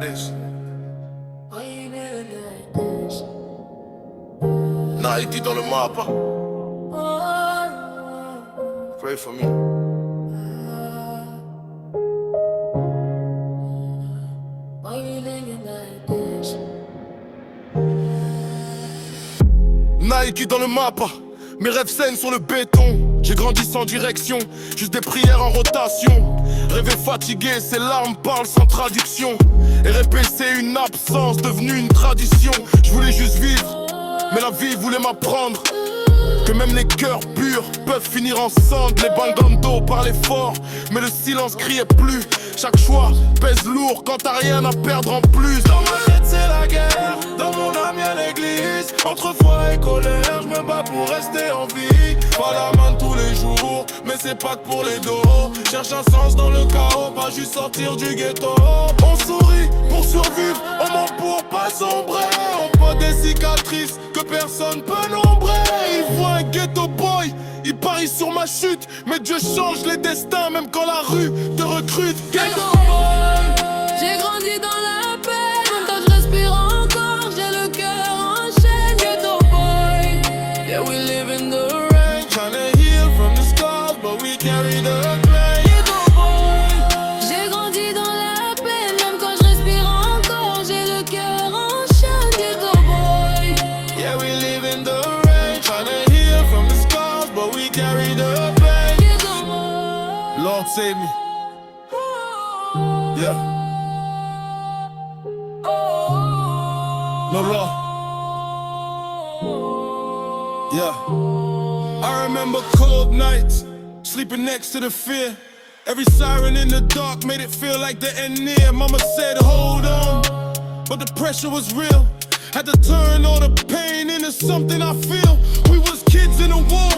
this? Why you living like this? Nike dans le mapa. Pray for me. Why you living like this? Nike dans le mapa. Mes rêves saignent sur le béton. J'ai grandi sans direction, juste des prières en rotation. Rêver fatigué, ces larmes parlent sans traduction. RP c'est une absence, devenue une tradition. Je voulais juste vivre, mais la vie voulait m'apprendre que même les cœurs purs peuvent finir en cendres. Les bangandos parlaient fort, mais le silence criait plus. Chaque choix pèse lourd quand t'as rien à perdre en plus. Dans ma tête c'est la guerre, dans mon âme y'a l'église. Entre foi et colère, je me bats pour rester en vie. Pas la main tous les jours, mais c'est pas que pour les dos. Cherche un sens dans le chaos, pas juste sortir du ghetto. On sourit pour survivre, on ment pour pas sombrer. On voit des cicatrices que personne peut nombrer. Ils voient un ghetto boy, ils parient sur ma chute. Mais Dieu change les destins, même quand la rue te recrute. Ghetto boy, j'ai grandi dans la paix. Même quand je respire encore, j'ai le cœur en chaîne. Ghetto boy, Yeah, we live in the rain, tryna heal from the scars, but we carry the pain. ghetto boy, j'ai grandi dans la paix. Même quand je respire encore, j'ai le cœur en chaîne. Ghetto boy, Yeah, we live in the rain, tryna heal from the scars, but we carry the pain. ghetto boy. Lord save me. Yeah. No law. Yeah. I remember cold nights, sleeping next to the fear. Every siren in the dark made it feel like the end near. Mama said, hold on, but the pressure was real. Had to turn all the pain into something I feel. We was kids in a war,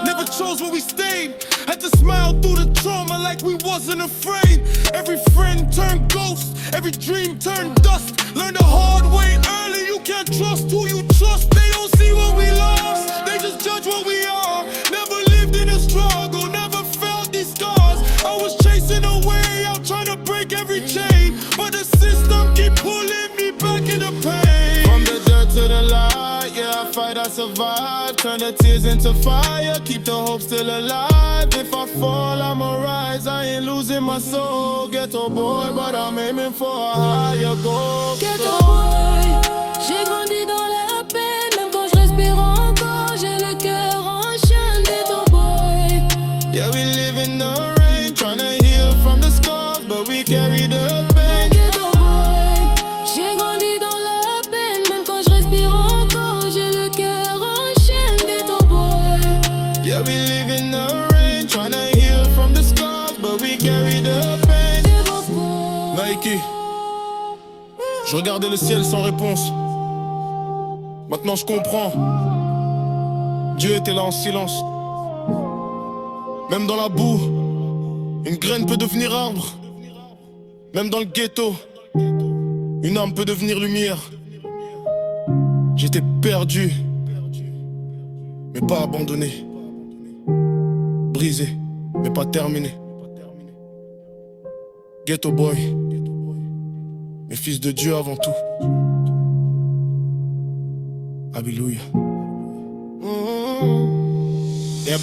never chose where we stayed. Had to smile through the trauma like we wasn't afraid. Every friend turned ghost, every dream turned dust. Learned the hard way early, you can't trust who you trust. They don't see what we lost, they just judge what we are. Never lived in a struggle, never felt these scars. I was chasing a way out, trying to break every chain, but the system keep pulling me back in the pain. From the dirt to the light, yeah, I fight, I survive. Turn the tears into fire, keep the hope still alive. If I fall, I'ma rise, I ain't losing my soul. Ghetto boy, but I'm aiming for a higher goal. Ghetto boy, j'ai grandi dans la paix. Même quand je respire encore, j'ai le cœur en chaîne. Ghetto boy, Yeah, we live in the rain, tryna heal from the scars, but we carry the pain. ghetto boy, j'ai grandi dans la paix. Même quand je respire encore, j'ai le cœur en chaîne. Ghetto boy, Yeah, we live in the rain, tryna heal from the scars, but we carry the pain. ghetto boy. Nike, je regardais le ciel sans réponse. Maintenant je comprends. Dieu était là en silence. Même dans la boue, une graine peut devenir arbre. Même dans le ghetto, une âme peut devenir lumière. J'étais perdu, mais pas abandonné. Brisé, mais pas terminé. Ghetto boy, mais fils de Dieu avant tout. Alléluia. Yeah,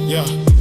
yeah.